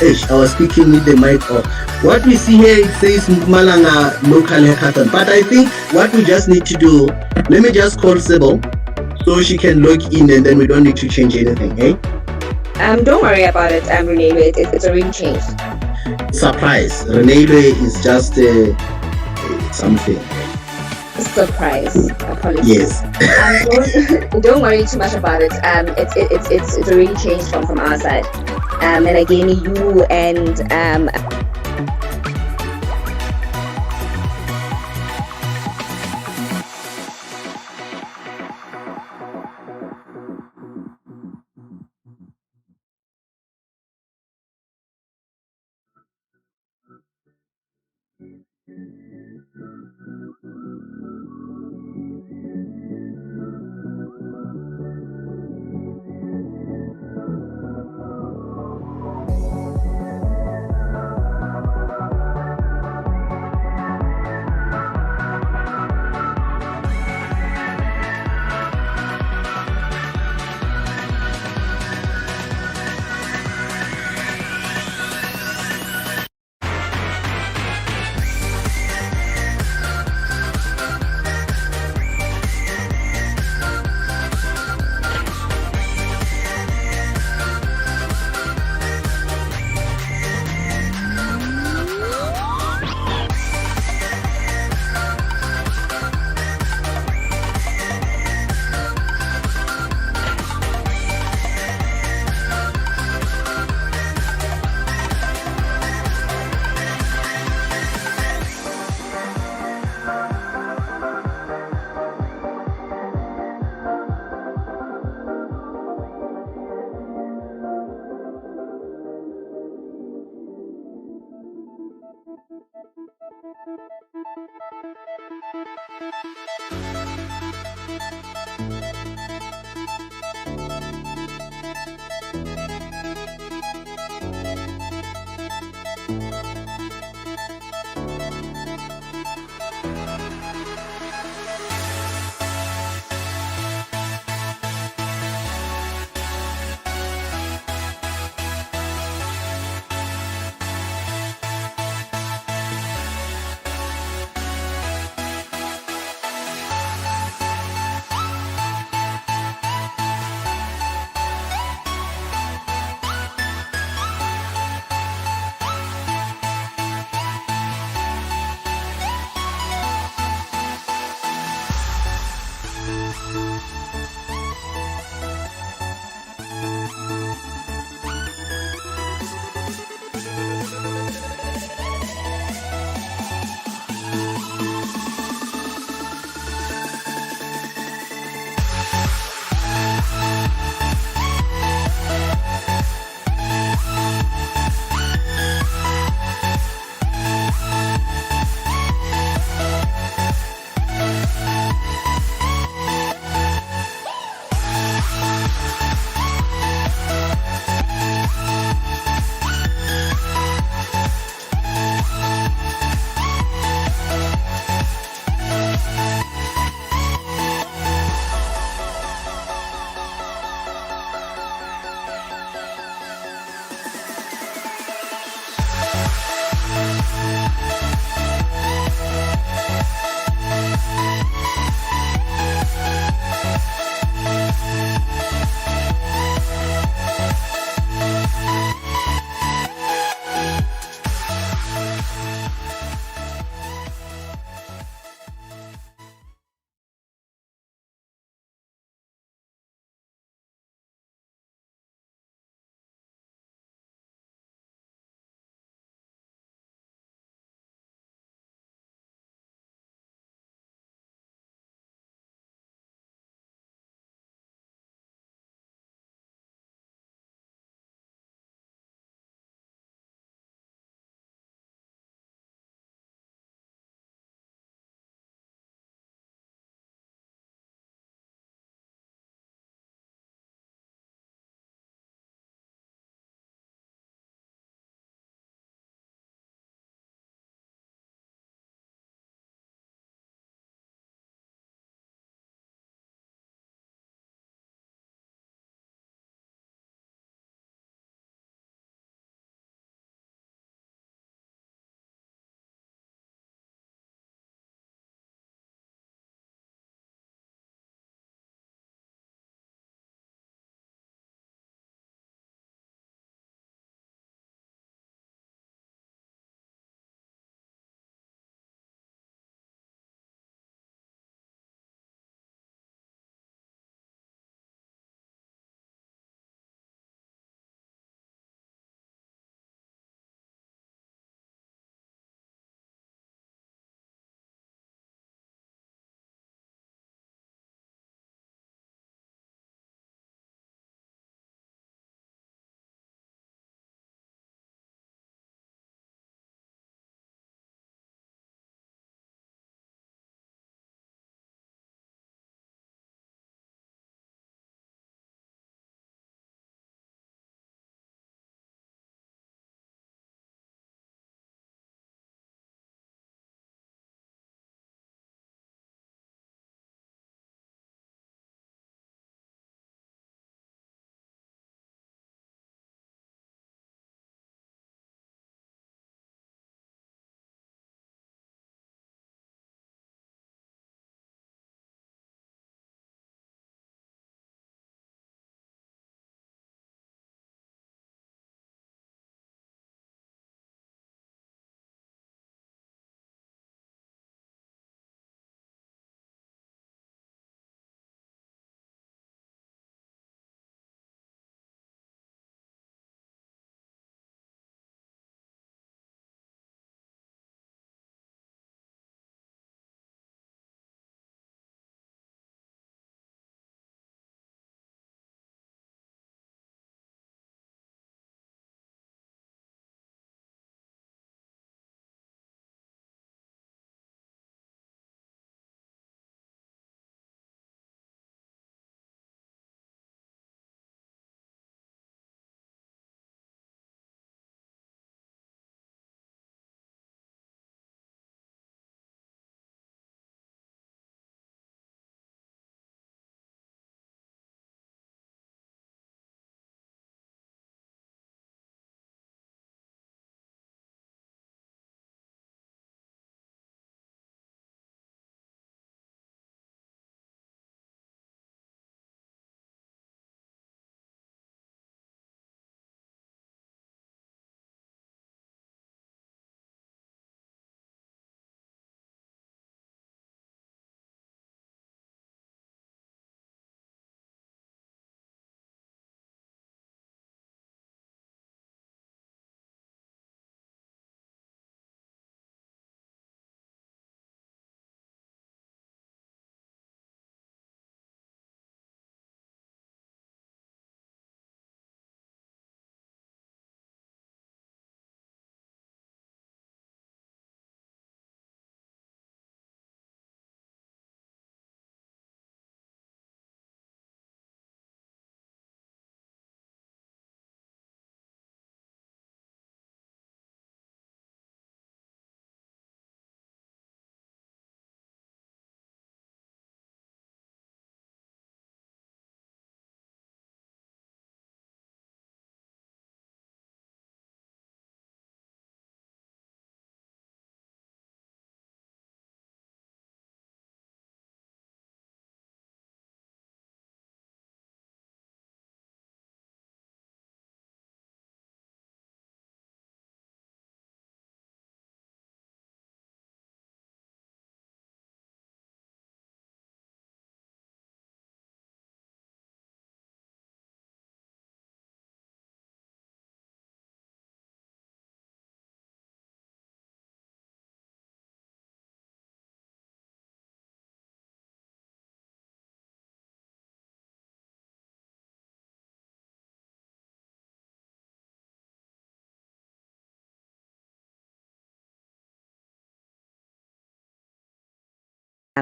I was speaking with the mic off. What we see here, it says Mpumalanga local hackathon. But I think what we just need to do, let me just call Sybil so she can log in, and then we don't need to change anything, eh? Don't worry about it, Renee. It's already changed. Surprise. Renee is just something. Surprise. Apologies. Yes. Don't worry too much about it. It's already changed from our side. And again, you and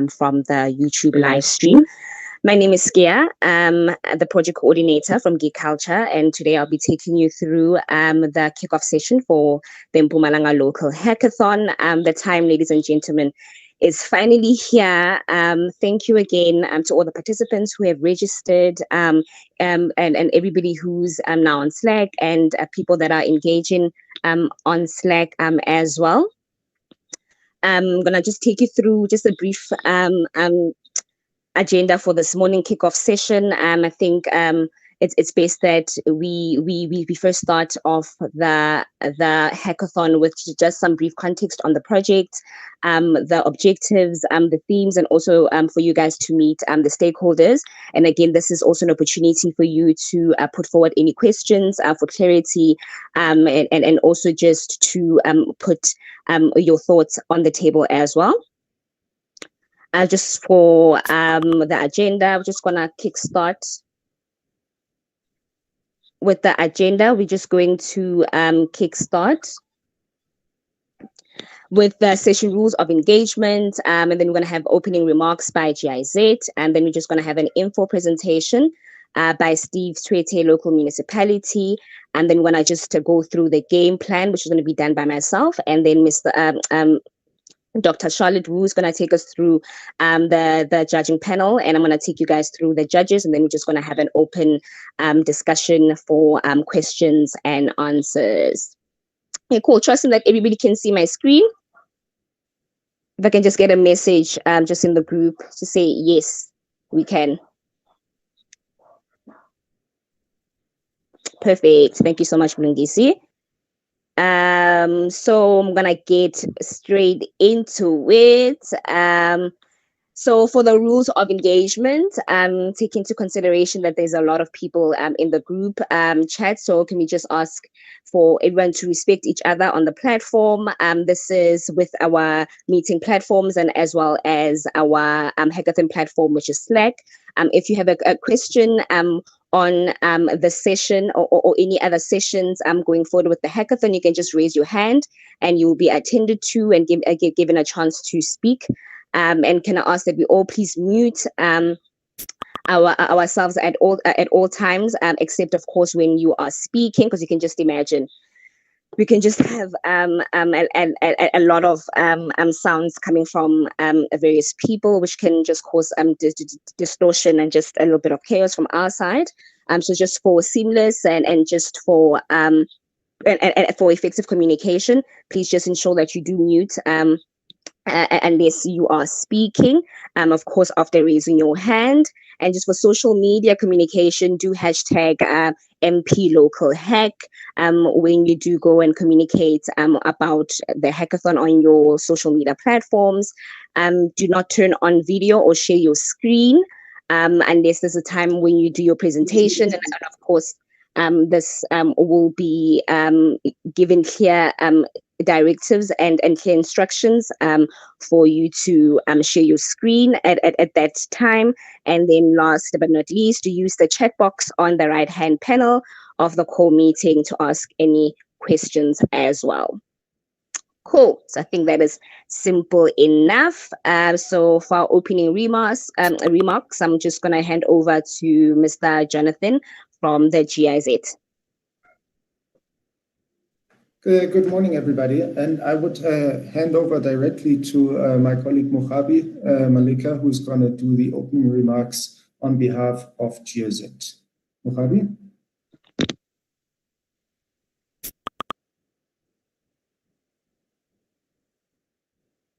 from the YouTube live stream. My name is Skia, the project coordinator from Geek Culture, and today I'll be taking you through the kickoff session for the Mpumalanga local hackathon. The time, ladies and gentlemen, is finally here. Thank you again to all the participants who have registered and everybody who's now on Slack and people that are engaging on Slack as well. I'm going to just take you through just a brief agenda for this morning kickoff session. I think it's best that we first start off the hackathon with just some brief context on the project, the objectives, the themes, and also for you guys to meet the stakeholders. And again, this is also an opportunity for you to put forward any questions for clarity, and also just to put your thoughts on the table as well. Just for the agenda, I'm just gonna kickstart with the agenda. We're just going to kickstart with the session rules of engagement, and then we're gonna have opening remarks by GIZ, and then we're just gonna have an info presentation by Steve Tshwete, local municipality, and then we're gonna just go through the game plan, which is gonna be done by myself, and then Dr. Charlotte Wu is going to take us through the judging panel, and I'm going to take you guys through the judges, and then we're just going to have an open discussion for questions and answers. Okay, cool. Trusting that everybody can see my screen. If I can just get a message just in the group to say, yes, we can. Perfect. Thank you so much, Mlungisi. So I'm gonna get straight into it. So for the rules of engagement, take into consideration that there's a lot of people in the group chat. So can we just ask for everyone to respect each other on the platform? This is with our meeting platforms and as well as our hackathon platform, which is Slack. If you have a question on the session or any other sessions going forward with the hackathon, you can just raise your hand and you will be attended to and given a chance to speak. And can I ask that we all please mute ourselves at all times, except of course when you are speaking, because you can just imagine we can just have a lot of sounds coming from various people, which can just cause distortion and just a little bit of chaos from our side. So just for seamless and just for and for effective communication, please just ensure that you do mute unless you are speaking, of course, after raising your hand. And just for social media communication, do hashtag MP local hack when you do go and communicate about the hackathon on your social media platforms. Do not turn on video or share your screen unless there's a time when you do your presentation. And of course, this will be given clear directives and clear instructions for you to share your screen at that time. And then last but not least, to use the chat box on the right hand panel of the call meeting to ask any questions as well. Cool. So I think that is simple enough. So for our opening remarks, I'm just going to hand over to Mr. Jonathan from the GIZ. Good morning, everybody. And I would hand over directly to my colleague Mohabi Malika, who's going to do the opening remarks on behalf of GIZ. Mohabi?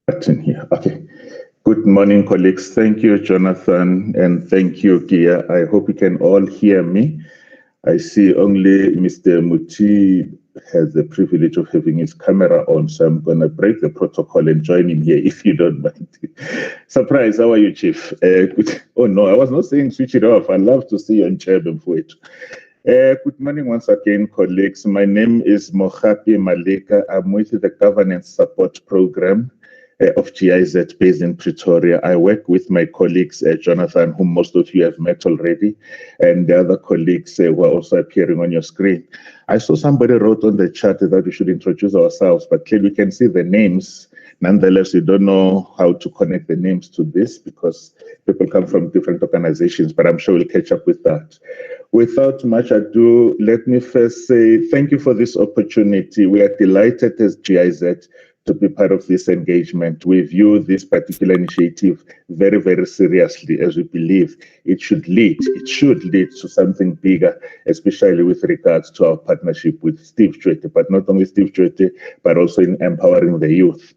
Button here. Okay. Good morning, colleagues. Thank you, Jonathan, and thank you, Gia. I hope you can all hear me. I see only Mr. Muti has the privilege of having his camera on, so I'm going to break the protocol and join him here, if you don't mind. Surprise, how are you, Chief? Oh, no, I was not saying switch it off. I'd love to see you on chair before it. Good morning once again, colleagues. My name is Mohabi Malika. I'm with the Governance Support Program of GIZ based in Pretoria. I work with my colleagues, Jonathan, whom most of you have met already, and the other colleagues who are also appearing on your screen. I saw somebody wrote on the chat that we should introduce ourselves, but clearly we can see the names Nonetheless, we don't know how to connect the names to this because people come from different organizations, but I'm sure we'll catch up with that. Without much ado, let me first say thank you for this opportunity. We are delighted as GIZ to be part of this engagement. We view this particular initiative very, very seriously, as we believe it should lead to something bigger, especially with regards to our partnership with Tshwete, but not only Tshwete, but also in empowering the youth.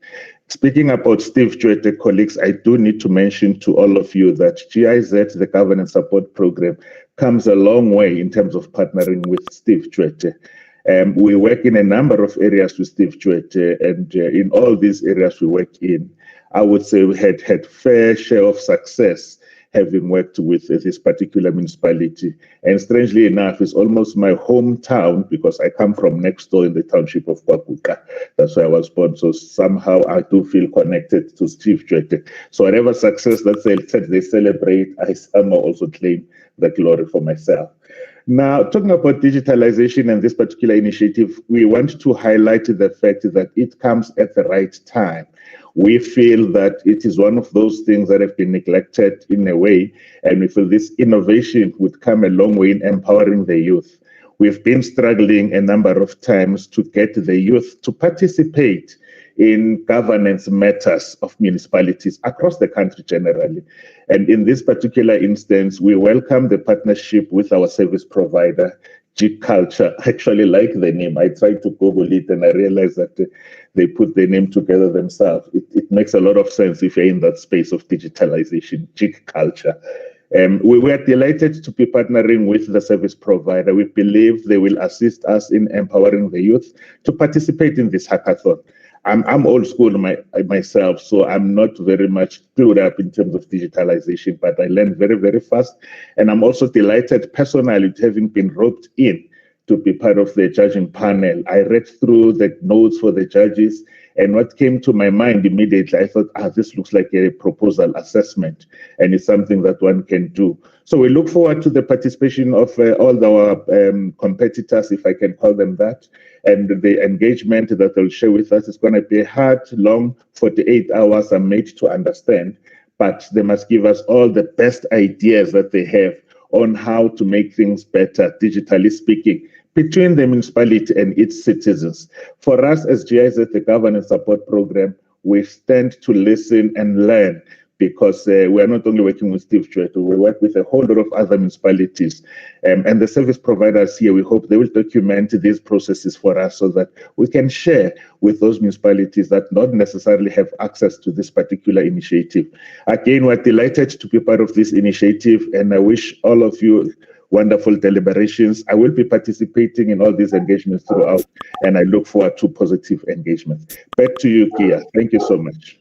Speaking about Tshwete, colleagues, I do need to mention to all of you that GIZ, the Governance Support Program, comes a long way in terms of partnering with Tshwete. We work in a number of areas with Tshwete, and in all these areas we work in, I would say we had fair share of success having worked with this particular municipality. And strangely enough, it's almost my hometown because I come from next door in the township of Kwakuka. That's where I was born. So somehow I do feel connected to Tshwete. So whatever success that they celebrate, I somehow also claim the glory for myself. Now, talking about digitalization and this particular initiative, we want to highlight the fact that it comes at the right time. We feel that it is one of those things that have been neglected in a way, and we feel this innovation would come a long way in empowering the youth. We've been struggling a number of times to get the youth to participate in governance matters of municipalities across the country generally. And in this particular instance, we welcome the partnership with our service provider, Culture. I actually like the name. I tried to Google it and I realized that they put the name together themselves. It makes a lot of sense if you're in that space of digitalization, Culture. We were delighted to be partnering with the service provider. We believe they will assist us in empowering the youth to participate in this hackathon. I'm old school myself, so I'm not very much clued up in terms of digitalization, but I learned very, very fast. And I'm also delighted personally to having been roped in to be part of the judging panel. I read through the notes for the judges, and what came to my mind immediately, I thought, this looks like a proposal assessment, and it's something that one can do. So we look forward to the participation of all our competitors, if I can call them that, and the engagement that they'll share with us is going to be hard, long, 48 hours are made to understand, but they must give us all the best ideas that they have on how to make things better, digitally speaking, between the municipality and its citizens. For us as GIZ, the Governance Support Program, we stand to listen and learn because we are not only working with Tshwete, we work with a whole lot of other municipalities. And the service providers here, we hope they will document these processes for us so that we can share with those municipalities that not necessarily have access to this particular initiative. Again, we're delighted to be part of this initiative, and I wish all of you wonderful deliberations. I will be participating in all these engagements throughout, and I look forward to positive engagement. Back to you, Kia. Thank you so much.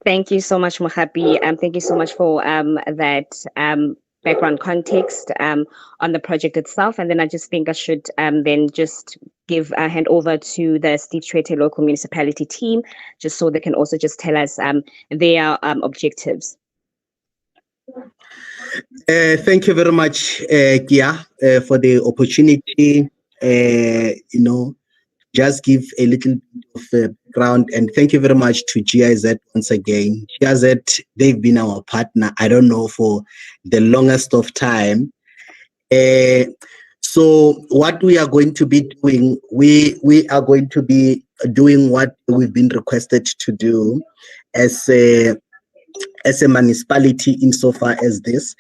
Thank you so much, Mohapi. Thank you so much for that background context on the project itself. And then I just think I should then just give a hand over to the Tshwete local municipality team, just so they can also just tell us their objectives. Thank you very much, Kia, for the opportunity. Just give a little bit of background, and thank you very much to GIZ once again. GIZ, they've been our partner, I don't know, for the longest of time. So what we are going to be doing, we are going to be doing what we've been requested to do as a municipality insofar as this.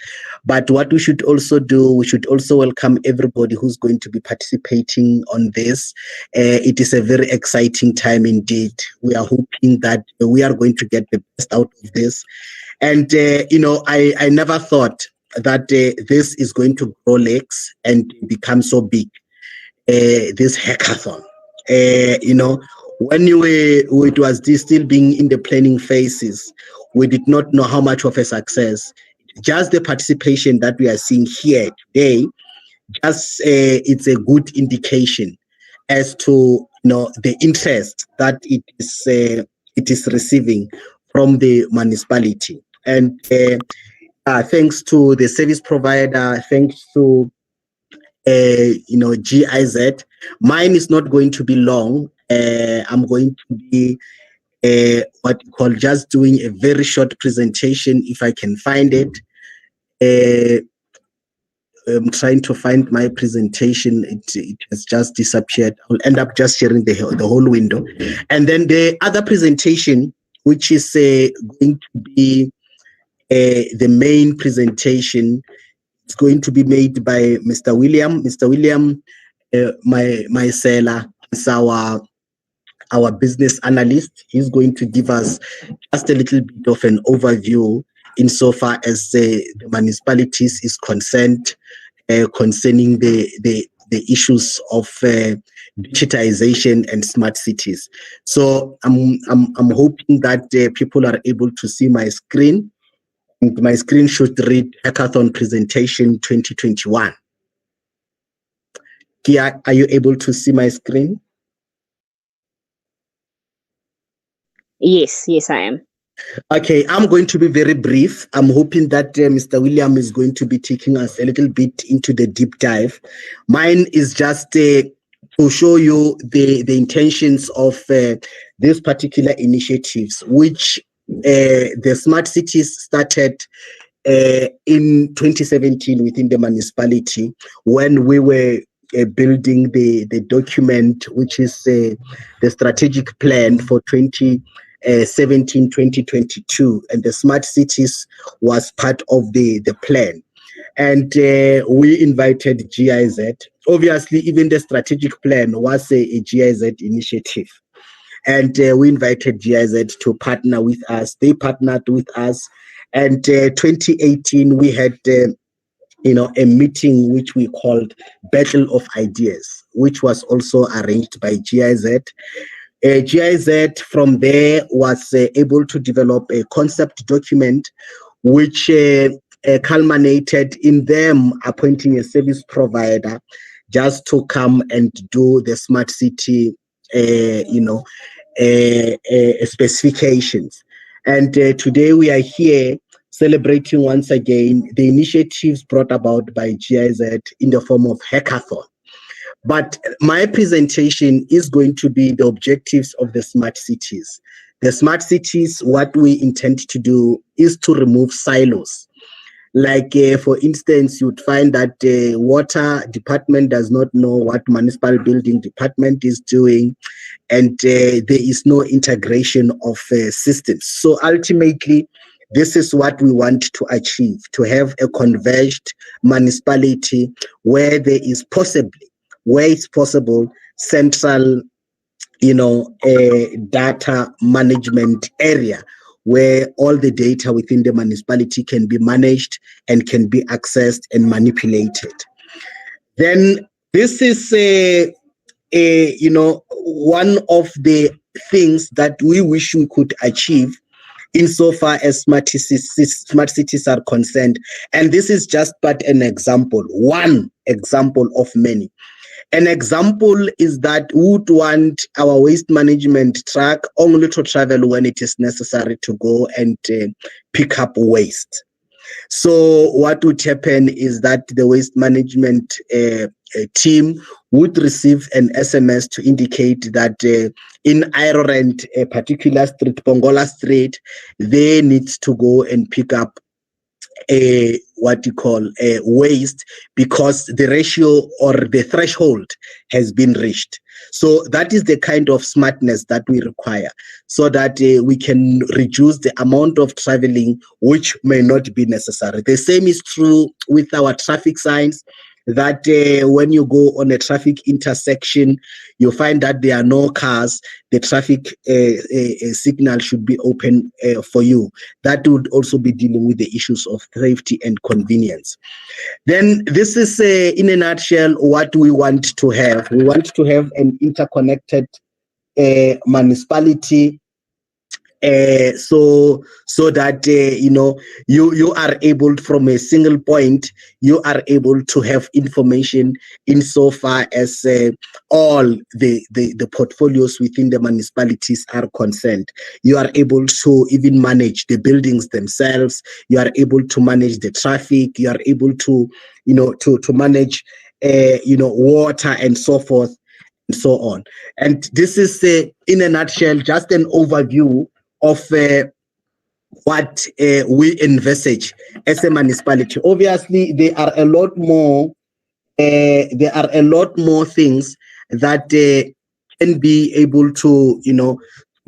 But what we should also do, we should also welcome everybody who's going to be participating on this. It is a very exciting time indeed. We are hoping that we are going to get the best out of this. And, I never thought that this is going to grow legs and become so big, this hackathon. When it was still being in the planning phases, we did not know how much of a success. Just the participation that we are seeing here today, it's a good indication as to the interest that it is receiving from the municipality. And thanks to the service provider, thanks to GIZ. Mine is not going to be long. I'm going to be what you call just doing a very short presentation, if I can find it. I'm trying to find my presentation. It has just disappeared. I'll end up just sharing the whole window. And then the other presentation, which is going to be the main presentation, it's going to be made by Mr. William. Mr. William, my seller, is our business analyst. He's going to give us just a little bit of an overview insofar as the municipalities is concerned, concerning the issues of digitization and smart cities. So I'm hoping that people are able to see my screen. And my screen should read Hackathon presentation 2021. Kia, are you able to see my screen? Yes, I am. Okay, I'm going to be very brief. I'm hoping that Mr. William is going to be taking us a little bit into the deep dive. Mine is just to show you the intentions of these particular initiatives, which the smart cities started in 2017 within the municipality when we were building the document, which is the strategic plan for 2017-2022, and the smart cities was part of the plan. And we invited GIZ. Obviously, even the strategic plan was a GIZ initiative. And we invited GIZ to partner with us. They partnered with us. And 2018, we had a meeting which we called Battle of Ideas, which was also arranged by GIZ. GIZ from there was able to develop a concept document which culminated in them appointing a service provider just to come and do the smart city specifications. And today we are here celebrating once again the initiatives brought about by GIZ in the form of Hackathon. But my presentation is going to be the objectives of the smart cities. The smart cities, what we intend to do is to remove silos. Like, for instance, you'd find that the water department does not know what municipal building department is doing, and there is no integration of systems. So ultimately, this is what we want to achieve, to have a converged municipality where there is where it's possible, central, data management area where all the data within the municipality can be managed and can be accessed and manipulated. Then this is one of the things that we wish we could achieve insofar as smart cities are concerned. And this is just but an example, one example of many. An example is that we would want our waste management truck only to travel when it is necessary to go and pick up waste. So what would happen is that the waste management team would receive an SMS to indicate that in Ireland, a particular street, Pongola Street, they need to go and pick up waste because the ratio or the threshold has been reached. So that is the kind of smartness that we require so that we can reduce the amount of traveling which may not be necessary. The same is true with our traffic signs, that when you go on a traffic intersection, you find that there are no cars, the traffic signal should be open for you. That would also be dealing with the issues of safety and convenience. Then this is, in a nutshell, what we want to have. We want to have an interconnected municipality, so that you are able, from a single point, you are able to have information insofar as all the portfolios within the municipalities are concerned. You are able to even manage the buildings themselves. You are able to manage the traffic. You are able to to manage water and so forth. and so on. And this is, in a nutshell, just an overview of what we envisage as a municipality. Obviously, there are a lot more things that can be able to,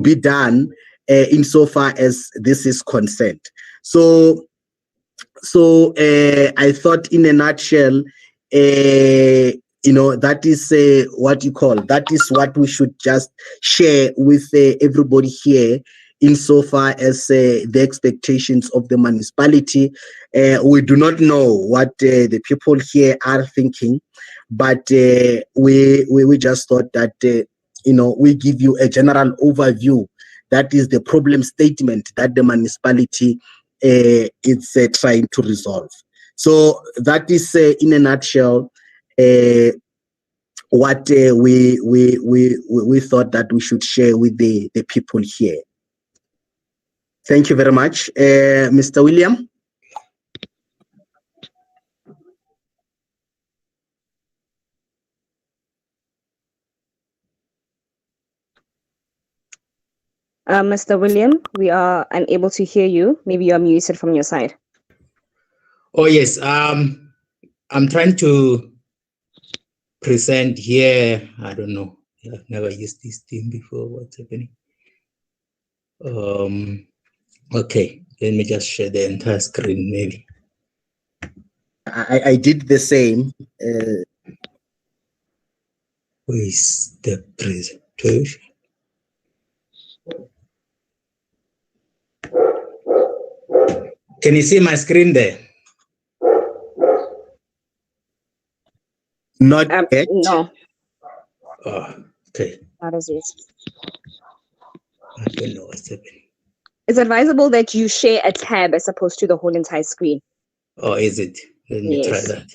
be done insofar as this is concerned. So I thought, in a nutshell, that is that is what we should just share with everybody here, insofar as the expectations of the municipality. We do not know what the people here are thinking, but we just thought that we give you a general overview. That is the problem statement that the municipality is trying to resolve. So that is, in a nutshell, what we thought that we should share with the people here. Thank you very much, Mr. William. Mr. William, we are unable to hear you. Maybe you are muted from your side. Oh, yes. I'm trying to present here. I don't know. I've never used this thing before. What's happening? Okay. Let me just share the entire screen, maybe. I did the same. Where is the presentation? Can you see my screen there? Not yet. No. Oh, okay. That is it. I don't know what's happening. It's advisable that you share a tab as opposed to the whole entire screen. Oh, is it? Let me try Yes. that.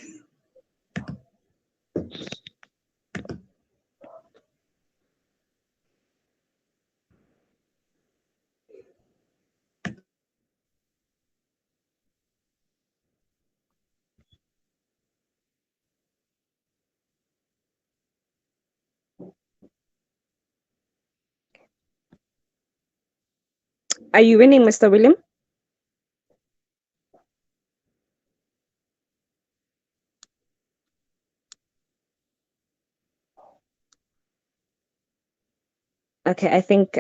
Are you winning, Mr. William? Okay, I think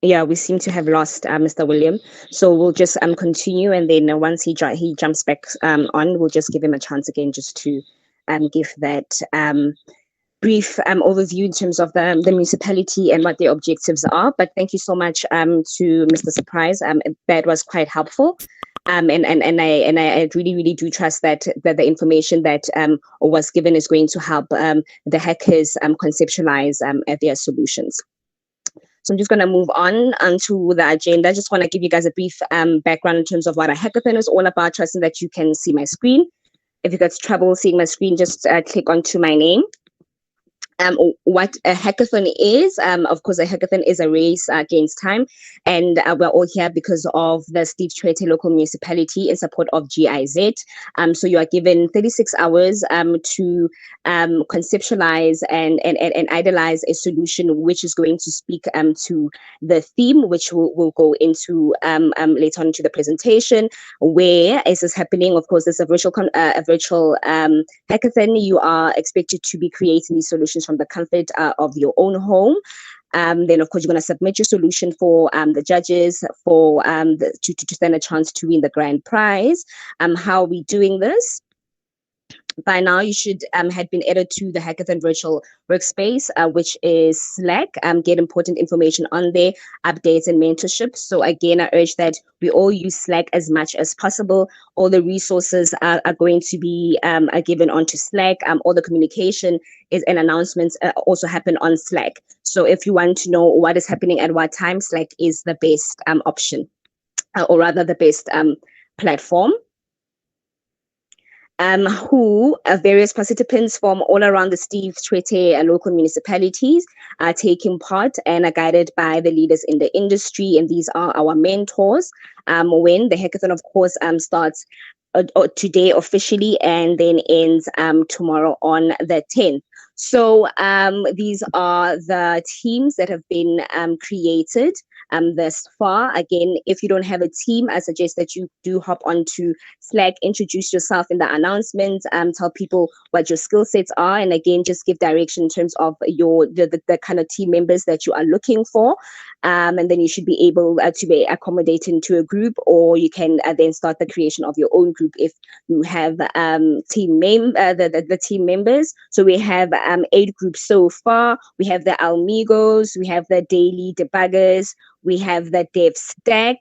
yeah, we seem to have lost Mr. William. So we'll just continue, and then once he jumps back on, we'll just give him a chance again, just to give that brief overview in terms of the municipality and what their objectives are. But thank you so much to Mr. Surprise. That was quite helpful. And I really do trust that the information that was given is going to help the hackers conceptualize their solutions. So I'm just going to move on to the agenda. I just want to give you guys a brief background in terms of what a hackathon is all about, trusting that you can see my screen. If you've got trouble seeing my screen, just click onto my name. What a hackathon is, of course, a hackathon is a race against time, and we're all here because of the Tshwete local municipality in support of GIZ. So you are given 36 hours to conceptualize and idealize a solution which is going to speak to the theme, which we'll go into later on into the presentation. Where is this happening? Of course, there's a virtual hackathon. You are expected to be creating these solutions from the comfort of your own home. Then, of course, you're going to submit your solution for the judges for to stand a chance to win the grand prize. How are we doing this? By now, you should have been added to the Hackathon virtual workspace, which is Slack. Get important information on there, updates and mentorship. So again, I urge that we all use Slack as much as possible. All the resources are going to be are given onto Slack. All the communication and announcements also happen on Slack. So if you want to know what is happening at what time, Slack is the best option, or rather the best platform. Various participants from all around the Tshwete and local municipalities are taking part and are guided by the leaders in the industry, and these are our mentors. When the hackathon, of course, starts today officially and then ends tomorrow on the 10th. So these are the teams that have been created thus far. Again, if you don't have a team, I suggest that you do hop onto Slack, introduce yourself in the announcements, tell people what your skill sets are, and again, just give direction in terms of the kind of team members that you are looking for. And then you should be able to be accommodated into a group, or you can then start the creation of your own group if you have the team members. So we have 8 groups so far. We have the Almigos, we have the Daily Debuggers, we have the Dev Stack.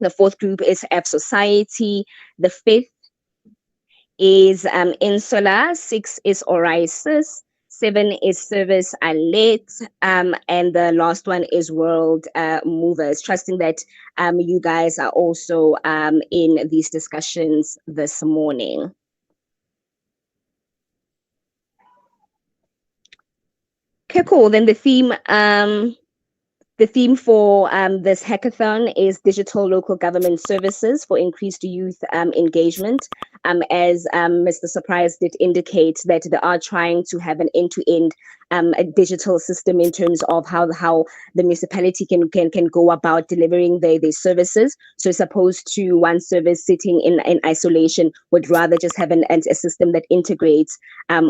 The 4th group is App Society. The 5th is Insula. 6 is Orisis. 7 is Service Alert, and the last one is World Movers. Trusting that you guys are also in these discussions this morning. Okay, cool. Then the theme for this hackathon is digital local government services for increased youth engagement. As Mr. Surprise did indicate that they are trying to have an end-to-end a digital system in terms of how the municipality can go about delivering their services. So as opposed to one service sitting in isolation, would rather just have a system that integrates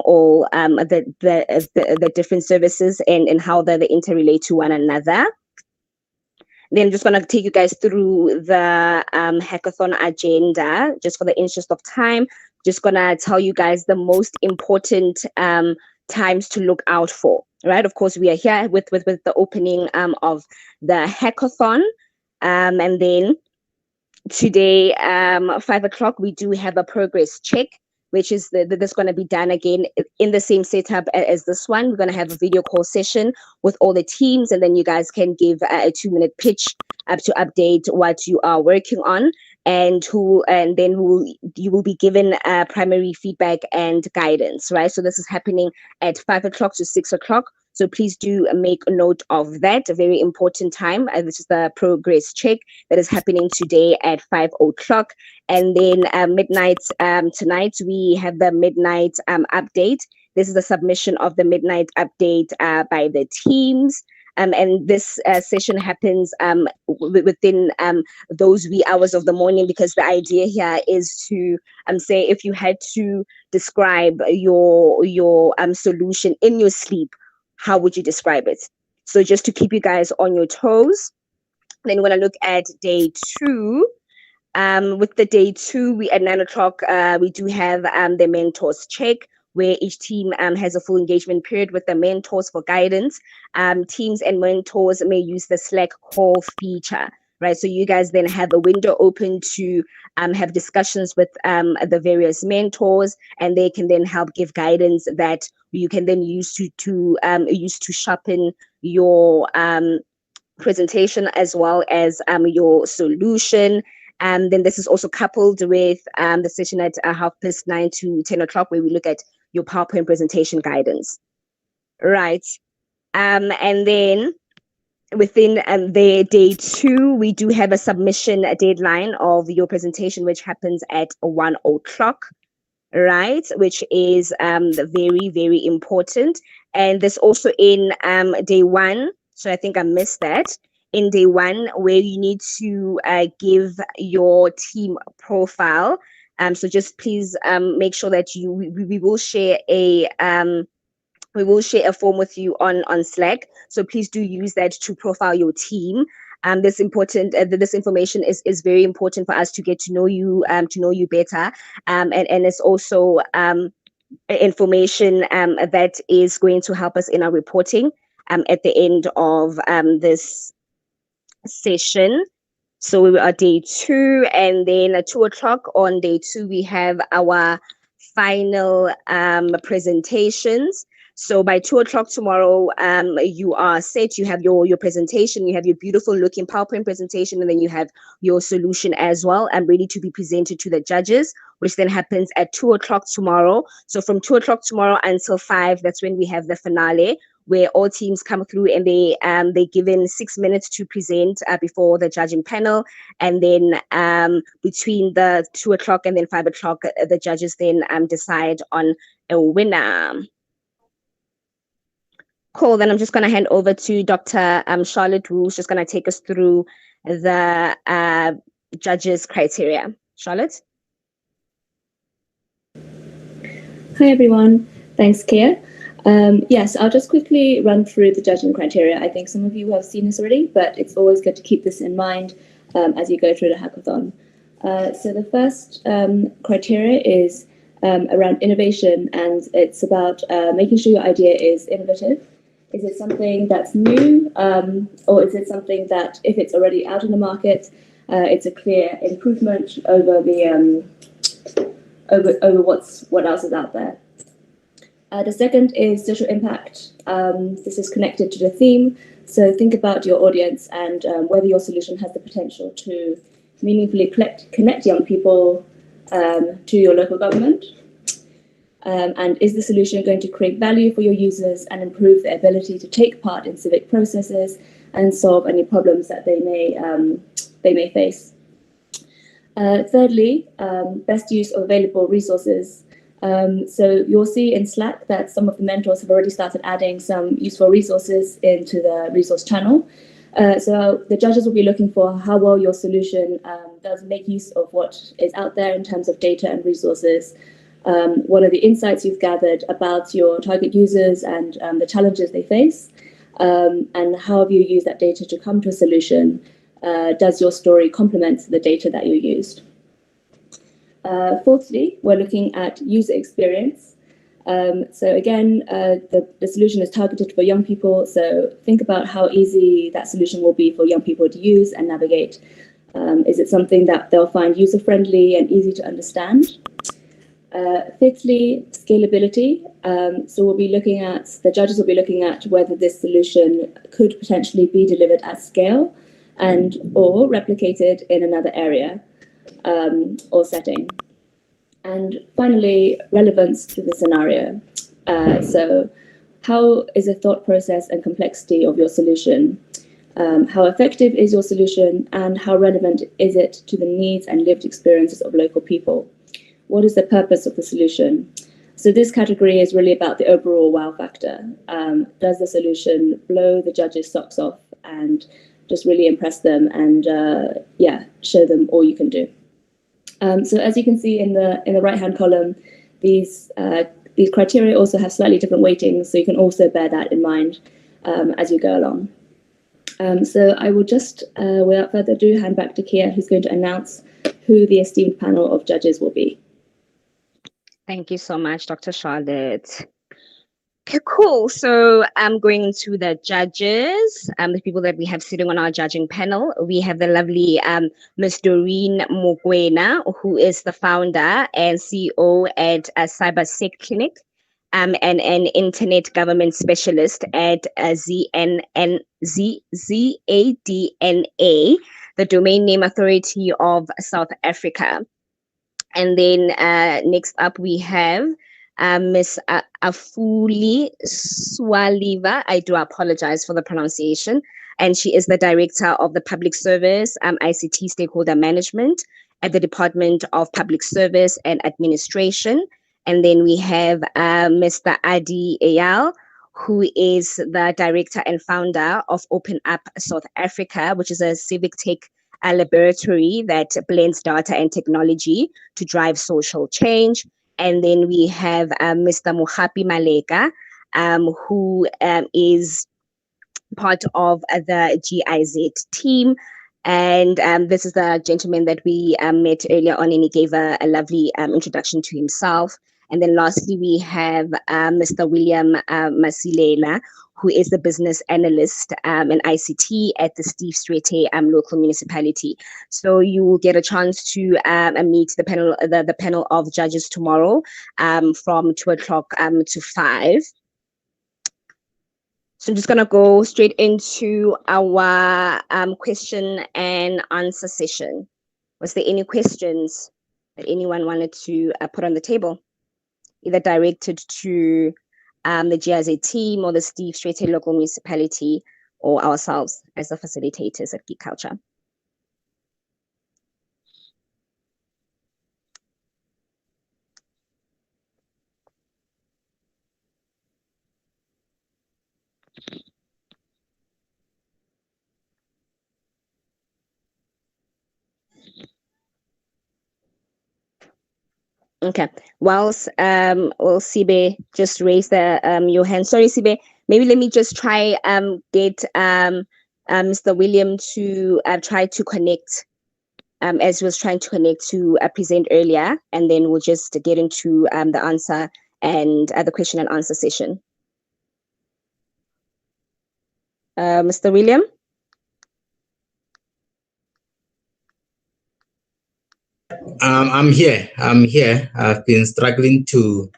all the different services and how they interrelate to one another. Then I'm just going to take you guys through the hackathon agenda, just for the interest of time. Just going to tell you guys the most important times to look out for, right? Of course, we are here with the opening of the hackathon. And then today, 5 o'clock, we do have a progress check, which is that's going to be done again in the same setup as this one. We're going to have a video call session with all the teams, and then you guys can give a 2-minute pitch to update what you are working on, and then you will be given primary feedback and guidance, right? So this is happening at 5 o'clock to 6 o'clock. So please do make a note of that. A very important time. This is the progress check that is happening today at 5 o'clock. And then midnight tonight, we have the midnight update. This is the submission of the midnight update by the teams. And this session happens within those wee hours of the morning, because the idea here is to say, if you had to describe your solution in your sleep, how would you describe it? So just to keep you guys on your toes. Then we're going to look at day 2. With the day 2, we at 9 o'clock, we do have the mentors check, where each team has a full engagement period with the mentors for guidance. Teams and mentors may use the Slack call feature, right? So you guys then have a window open to have discussions with the various mentors, and they can then help give guidance that you can then use to sharpen your presentation as well as your solution. Then this is also coupled with the session at 9:30 to 10 o'clock, where we look at your PowerPoint presentation guidance, right? And then within the day 2, we do have a submission deadline of your presentation, which happens at 1 o'clock, right? Which is very, very important. And this also in day 1. So I think I missed that. In day 1, where you need to give your team profile. So just please make sure that we will share a form with you on Slack. So please do use that to profile your team. This information is very important for us to get to know you better. And it's also information that is going to help us in our reporting at the end of this session. So we are day 2, and then at 2 o'clock on day 2, we have our final presentations. So by 2 o'clock tomorrow, you are set. You have your presentation, you have your beautiful looking PowerPoint presentation, and then you have your solution as well, and ready to be presented to the judges, which then happens at 2 o'clock tomorrow. So from 2 o'clock tomorrow until 5, that's when we have the finale, where all teams come through and they're given 6 minutes to present before the judging panel. And then between the 2 o'clock and then 5 o'clock, the judges then decide on a winner. Cool. Then I'm just going to hand over to Dr. Charlotte, who's just going to take us through the judges' criteria. Charlotte? Hi, everyone. Thanks, Kia. Yes, I'll just quickly run through the judging criteria. I think some of you have seen this already, but it's always good to keep this in mind as you go through the hackathon. So the first criteria is around innovation, and it's about making sure your idea is innovative. Is it something that's new, or is it something that, if it's already out in the market, it's a clear improvement over the over what else is out there? The second is social impact. This is connected to the theme. So think about your audience and whether your solution has the potential to meaningfully connect young people to your local government. And is the solution going to create value for your users and improve their ability to take part in civic processes and solve any problems that they may face? Thirdly, best use of available resources. So you'll see in Slack that some of the mentors have already started adding some useful resources into the resource channel. So the judges will be looking for how well your solution does make use of what is out there in terms of data and resources. What are the insights you've gathered about your target users and the challenges they face? And how have you used that data to come to a solution? Does your story complement the data that you used? Fourthly, we're looking at user experience. So again, the solution is targeted for young people. So think about how easy that solution will be for young people to use and navigate. Is it something that they'll find user-friendly and easy to understand? Fifthly, scalability. So the judges will be looking at whether this solution could potentially be delivered at scale and or replicated in another area or setting. And finally, relevance to the scenario. So how is the thought process and complexity of your solution? How effective is your solution, and how relevant is it to the needs and lived experiences of local people? What is the purpose of the solution? So this category is really about the overall wow factor. Does the solution blow the judges' socks off and just really impress them and show them all you can do? So as you can see in the right-hand column, these criteria also have slightly different weightings, so you can also bear that in mind as you go along. So I will just, without further ado, hand back to Kia, who's going to announce who the esteemed panel of judges will be. Thank you so much, Dr. Charlotte. Okay, cool. So I'm going to the judges, the people that we have sitting on our judging panel. We have the lovely Ms. Doreen Mokwena, who is the founder and CEO at CyberSec Clinic, and an internet government specialist at ZADNA, the Domain Name Authority of South Africa. And then next up we have Ms. Afuli Swaliva. I do apologize for the pronunciation. And she is the Director of the Public Service ICT Stakeholder Management at the Department of Public Service and Administration. And then we have Mr. Adi Eyal, who is the Director and Founder of Open Up South Africa, which is a civic tech laboratory that blends data and technology to drive social change. And then we have Mr. Mpumalanga, who is part of the GIZ team. And this is the gentleman that we met earlier on, and he gave a lovely introduction to himself. And then lastly, we have Mr. William Masilela, who is the business analyst in ICT at the Tshwete local municipality. So you will get a chance to meet the panel, the panel of judges tomorrow from 2 o'clock to 5. So I'm just going to go straight into our question and answer session. Was there any questions that anyone wanted to put on the table, either directed to the GIZ team or the Tshwete local municipality or ourselves as the facilitators at Geek Culture? Okay. Whilst Sibe just raised the your hand. Sorry, Sibe. Maybe let me just try get Mr. William to try to connect as he was trying to connect to present earlier, and then we'll just get into the answer and the question and answer session. Mr. William? I'm here. I've been struggling to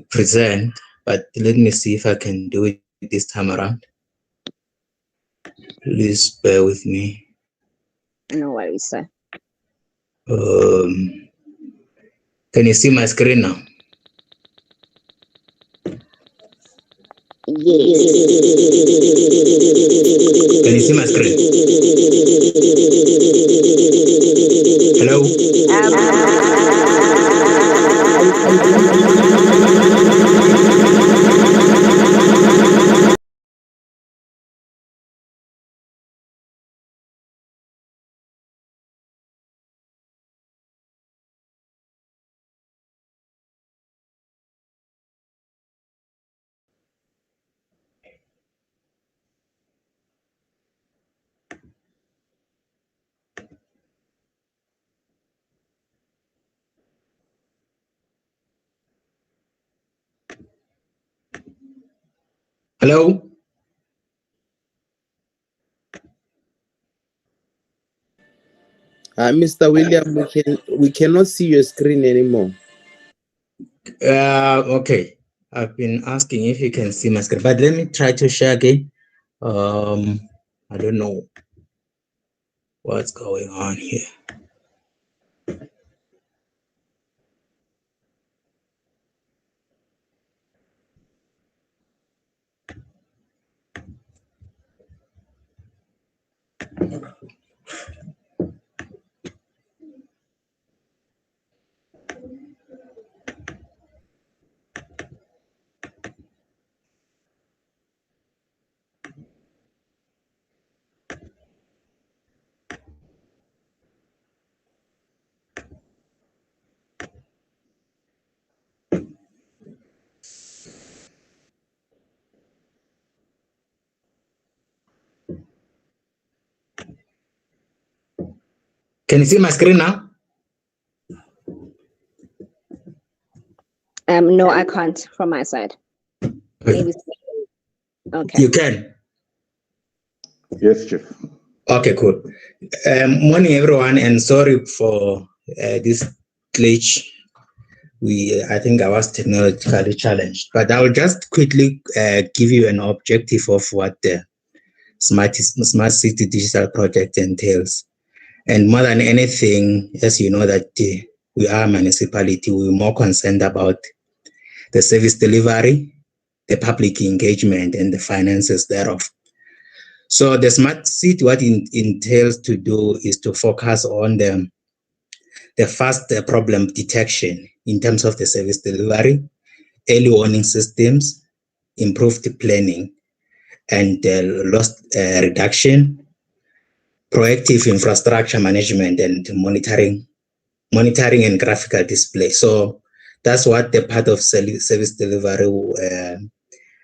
present, but let me see if I can do it this time around. Please bear with me. No worries, sir. Can you see my screen now? Yes. Can you see my screen? Hello? Hello? Mr. William, we cannot see your screen anymore. Okay. I've been asking if you can see my screen, but let me try to share again. I don't know what's going on here. Can you see my screen now? No, I can't from my side. Maybe. Okay. You can. Yes, Chief. Okay, cool. Morning, everyone, and sorry for this glitch. I think I was technologically challenged, but I will just quickly give you an objective of what the Smart City Digital Project entails. And more than anything, as you know that we are a municipality, we're more concerned about the service delivery, the public engagement, and the finances thereof. So the Smart City, what it entails to do is to focus on the fast problem detection in terms of the service delivery, early warning systems, improved planning, and loss reduction, proactive infrastructure management, and monitoring and graphical display. So that's what the part of service delivery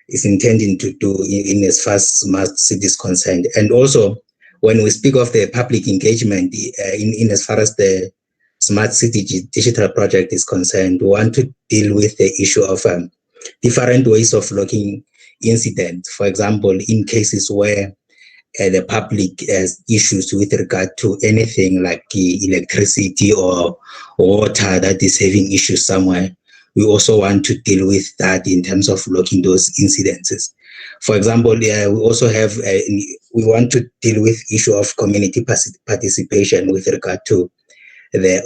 is intending to do in as far as Smart City is concerned. And also, when we speak of the public engagement in as far as the Smart City Digital Project is concerned, we want to deal with the issue of different ways of logging incidents. For example, in cases where the public has issues with regard to anything like electricity or water that is having issues somewhere, we also want to deal with that in terms of logging those incidences. For example, we also have, we want to deal with issue of community participation with regard to the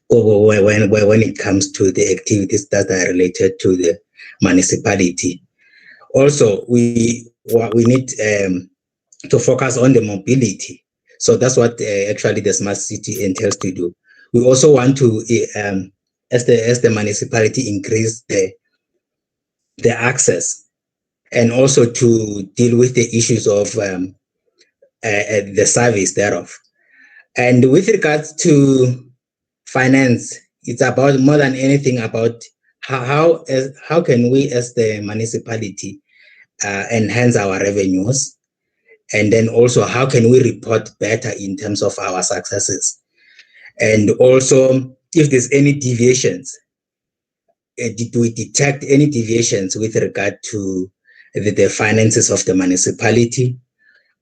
when it comes to the activities that are related to the municipality. Also, we need to focus on the mobility. So that's what actually the Smart City entails to do. We also want to, as the municipality, increase the access, and also to deal with the issues of the service thereof. And with regards to finance, it's about more than anything about how can we as the municipality enhance our revenues, and then also how can we report better in terms of our successes, and also if there's any deviations, did we detect any deviations with regard to the finances of the municipality?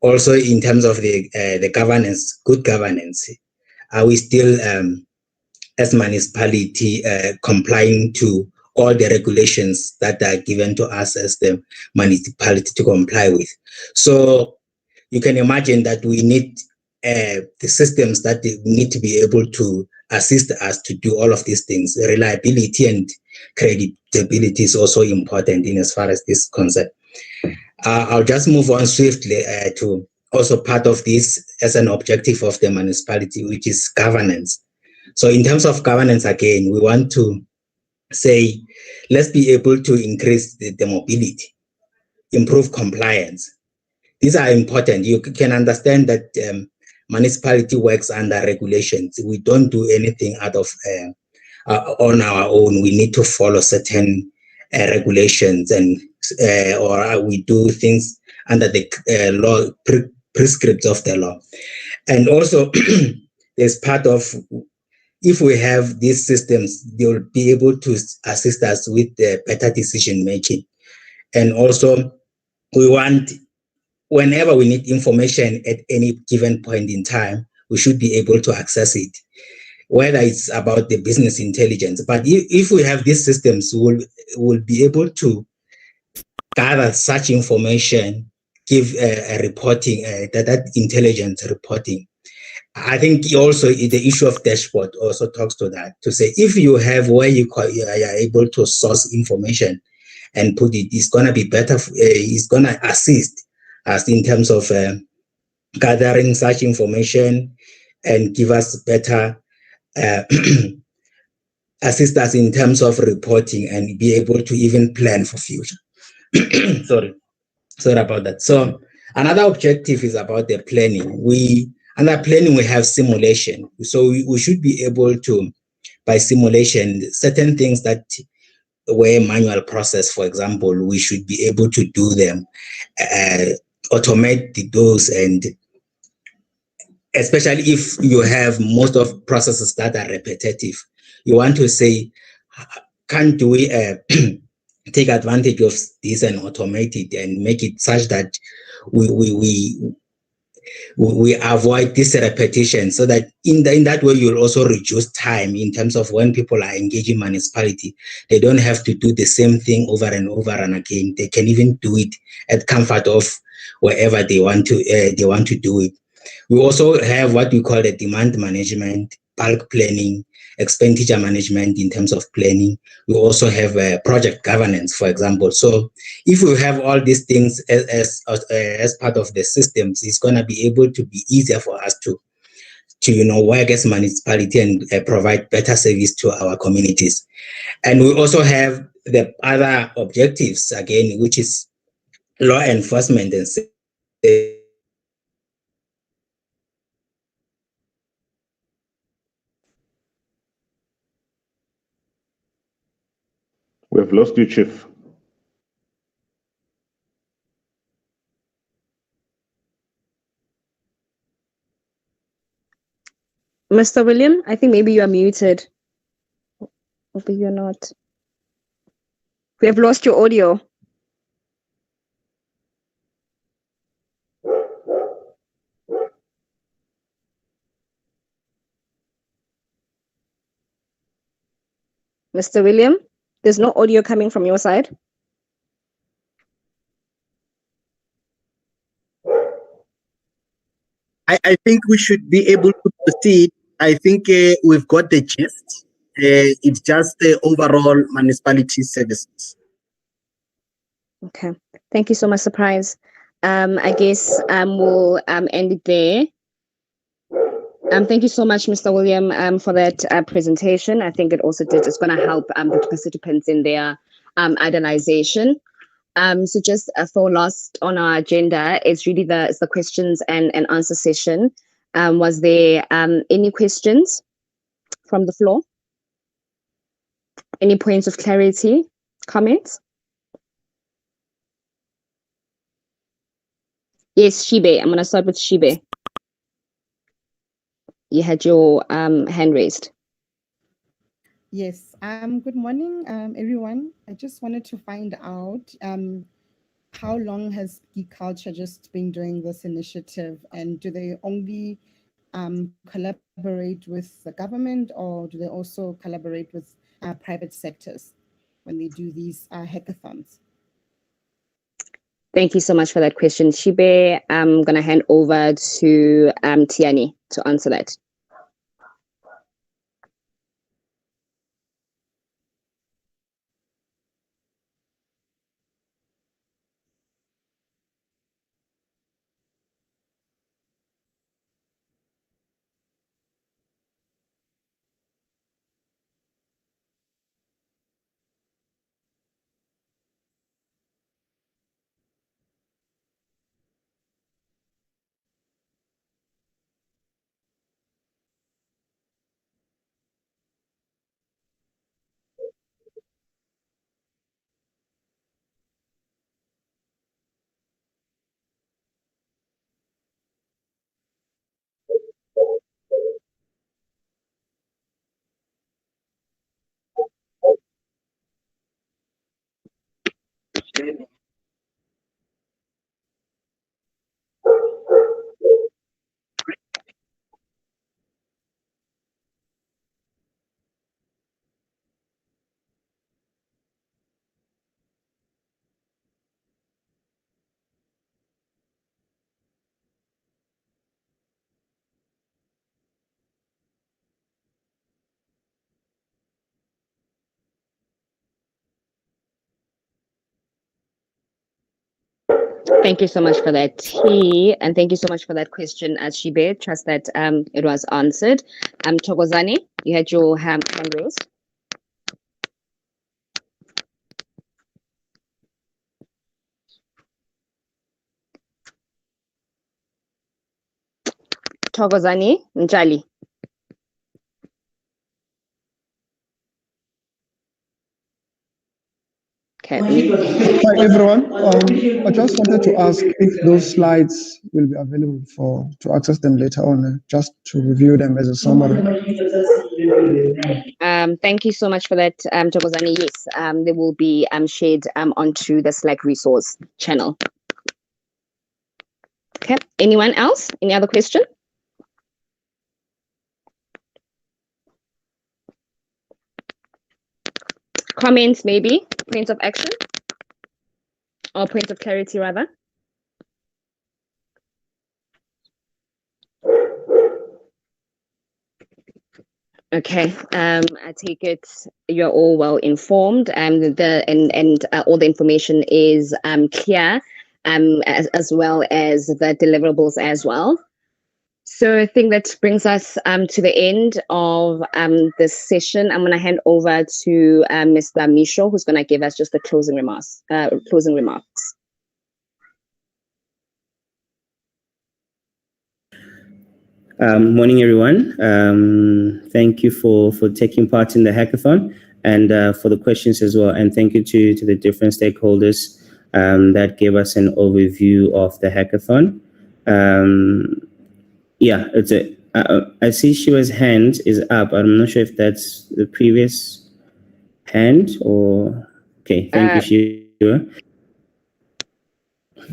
Also, in terms of the governance, good governance, are we still, as municipality, complying to all the regulations that are given to us as the municipality to comply with? So you can imagine that we need the systems that need to be able to assist us to do all of these things. Reliability and credibility is also important in as far as this concept. I'll just move on swiftly to also part of this as an objective of the municipality, which is governance. So in terms of governance, again, we want to say, let's be able to increase the mobility, improve compliance. These are important. You can understand that municipality works under regulations. We don't do anything out of on our own. We need to follow certain regulations, and or we do things under the law prescripts of the law. And also, there's part of, if we have these systems, they will be able to assist us with better decision making. And also, we want, whenever we need information at any given point in time, we should be able to access it, whether it's about the business intelligence. But if we have these systems, we'll be able to gather such information, give a reporting, that intelligence reporting. I think also the issue of dashboard also talks to that, to say if you have where you are able to source information and put it, it's going to be better, it's going to assist us in terms of gathering such information and give us better, assist us in terms of reporting and be able to even plan for future. Sorry about that. So another objective is about the planning. Under planning, we have simulation. So we should be able to, by simulation, certain things that were manual process, for example, we should be able to do them, automate those, and especially if you have most of processes that are repetitive, you want to say, can't we take advantage of this and automate it and make it such that we avoid this repetition, so that in that way you'll also reduce time in terms of when people are engaging municipality. They don't have to do the same thing over and over and again. They can even do it at comfort of wherever they want to do it. We also have what we call the demand management, bulk planning, expenditure management in terms of planning. We also have project governance, for example. So if we have all these things as part of the systems, it's going to be able to be easier for us to work as municipality and provide better service to our communities. And we also have the other objectives, again, which is law enforcement and safety. We've lost you, Chief. Mr. William, I think maybe you are muted. Maybe you're not. We have lost your audio. Mr. William, there's no audio coming from your side. I think we should be able to proceed. I think we've got the gist. It's just the overall municipality services. Okay. Thank you so much, Surprise. I guess we'll end it there. Thank you so much, Mr. William, for that presentation. I think it's going to help the participants in their idealization. So just for last on our agenda, it's really the questions and answer session. Was there any questions from the floor? Any points of clarity, comments? Yes, Shibe. I'm going to start with Shibe. You had your hand raised. Yes. Good morning, everyone. I just wanted to find out how long has Geek Culture just been doing this initiative, and do they only collaborate with the government, or do they also collaborate with private sectors when they do these hackathons? Thank you so much for that question, Shibe. I'm going to hand over to Tiani to answer that. Thank you so much for that, T, and thank you so much for that question, Shibe. Trust that it was answered. Thokozani, you had your hand raised. Thokozani Njali. Okay. Hi everyone. I just wanted to ask if those slides will be available to access them later on, just to review them as a summary. Thank you so much for that, Thokozani. Yes, they will be shared onto the Slack resource channel. Okay. Anyone else? Any other question? Comments, maybe? Points of action? Or points of clarity, rather? Okay, I take it you're all well informed, and all the information is clear, as well as the deliverables as well. So I think that brings us to the end of this session. I'm going to hand over to Mr. Misho, who's going to give us just the closing remarks. Morning, everyone. Thank you for taking part in the hackathon and for the questions as well. And thank you to the different stakeholders that gave us an overview of the hackathon. Yeah, I see Shiva's hand is up. I'm not sure if that's the previous hand or... Okay, thank you, Shiva. All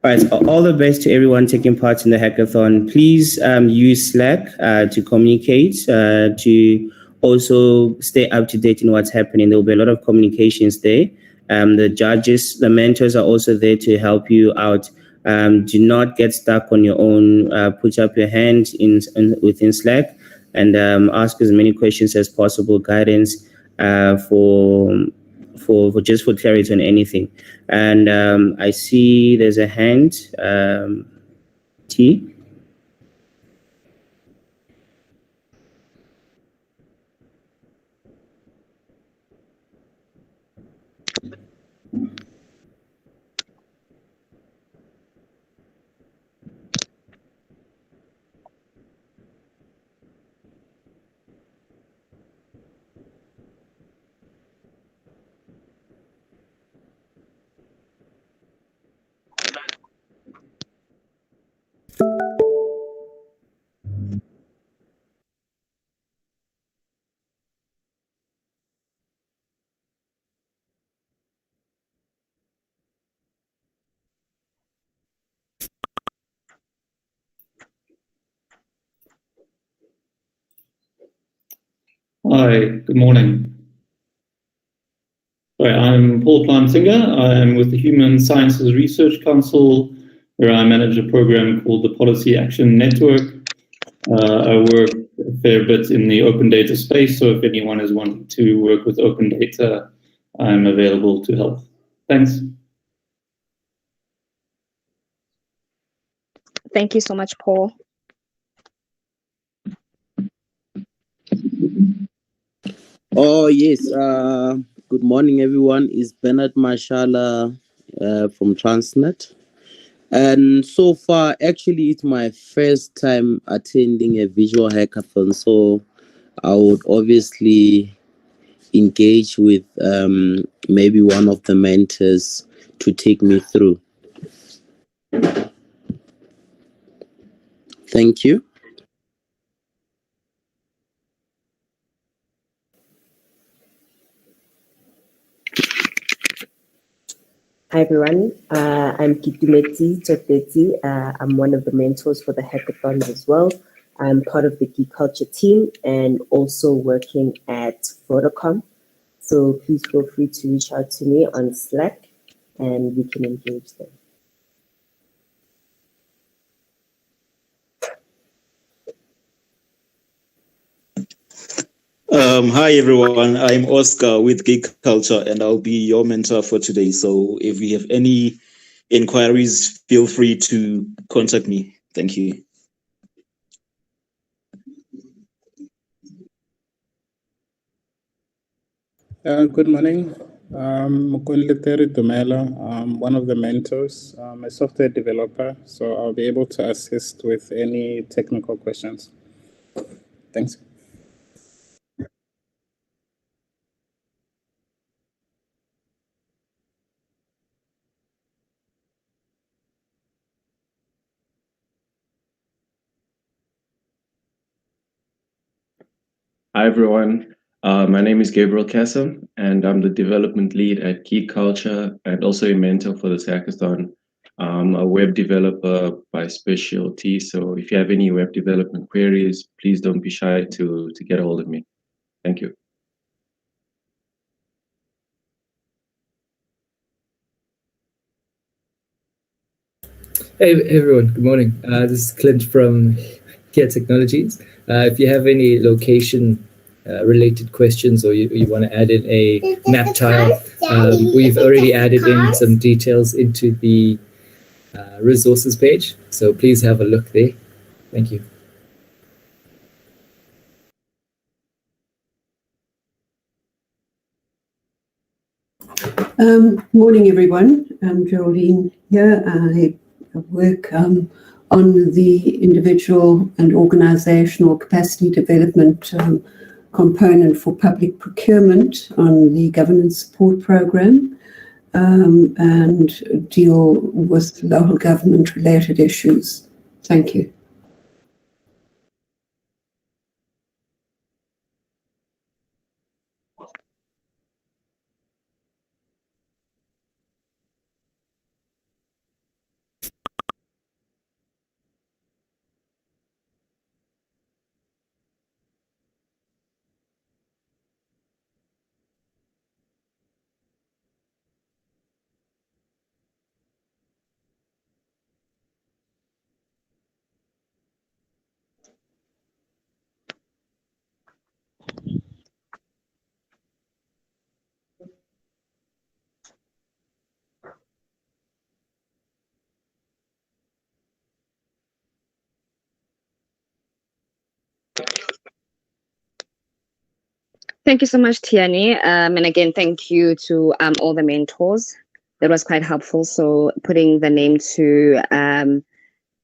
right, so all the best to everyone taking part in the hackathon. Please use Slack to communicate, to also stay up to date in what's happening. There will be a lot of communications there. The judges, the mentors are also there to help you out. Do not get stuck on your own. Put up your hand within Slack and ask as many questions as possible, guidance for clarity on anything. And I see there's a hand, T. Hi, good morning. Sorry, I'm Paul Plantinga. I'm with the Human Sciences Research Council, where I manage a program called the Policy Action Network. I work a fair bit in the open data space, so if anyone is wanting to work with open data, I'm available to help. Thanks. Thank you so much, Paul. Oh, yes. Good morning, everyone. It's Bernard Mashala from Transnet. And so far, actually, it's my first time attending a visual hackathon. So I would obviously engage with maybe one of the mentors to take me through. Thank you. Hi everyone, I'm Tshwete. I'm one of the mentors for the hackathon as well. I'm part of the Geek Culture team and also working at Vodacom. So please feel free to reach out to me on Slack and we can engage there. Hi everyone, I'm Oscar with Geek Culture and I'll be your mentor for today. So if you have any inquiries, feel free to contact me. Thank you. Good morning. I'm one of the mentors. I'm a software developer, so I'll be able to assist with any technical questions. Thanks. Hi, everyone. My name is Gabriel Kassam, and I'm the development lead at Geek Culture and also a mentor for this hackathon. I'm a web developer by specialty, so if you have any web development queries, please don't be shy to get a hold of me. Thank you. Hey everyone, good morning. This is Clint from Kia Technologies. If you have any location related questions or you want to add in a map tile, we've already added in some details into the resources page. So please have a look there. Thank you. Morning, everyone. I'm Geraldine here. I work on the individual and organizational capacity development component for public procurement on the governance support program and deal with local government related issues. Thank you. Thank you so much, Tiani. And again, thank you to all the mentors. That was quite helpful. So putting the name to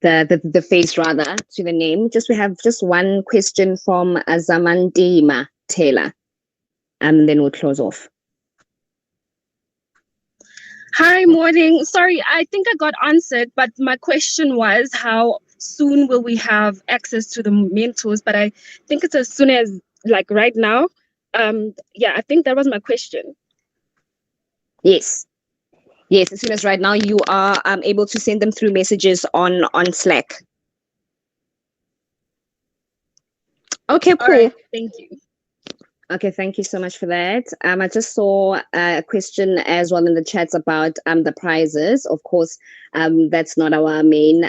the face rather to the name. We have one question from Zamandima Taylor, and then we'll close off. Hi, morning. Sorry, I think I got answered, but my question was how soon will we have access to the mentors? But I think it's as soon as like right now. Yeah, I think that was my question. Yes, as soon as right now you are able to send them through messages on Slack. Okay, Paul. All right, thank you. Okay, thank you so much for that. I just saw a question as well in the chats about the prizes. Of course, that's not our main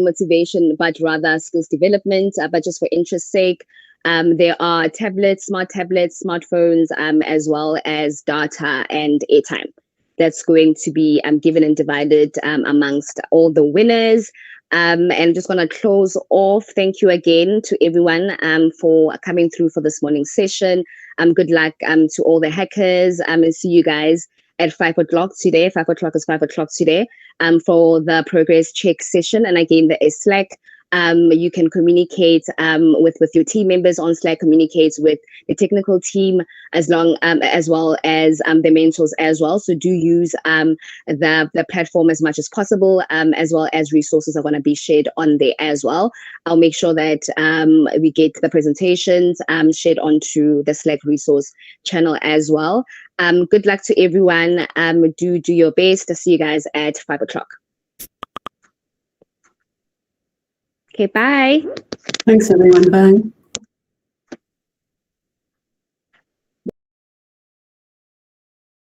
motivation, but rather skills development. But just for interest's sake, there are tablets, smartphones, as well as data and airtime. That's going to be given and divided amongst all the winners. And just going to close off. Thank you again to everyone for coming through for this morning's session. Good luck to all the hackers. And see you guys at 5 o'clock today. 5 o'clock is 5 o'clock today for the progress check session. And again, there is Slack. You can communicate with your team members on Slack, communicate with the technical team as well as the mentors as well. So do use the platform as much as possible, as well as resources are going to be shared on there as well. I'll make sure that we get the presentations shared onto the Slack resource channel as well. Good luck to everyone. Do your best. I'll see you guys at 5 o'clock. Okay, bye. Thanks, everyone. Bye.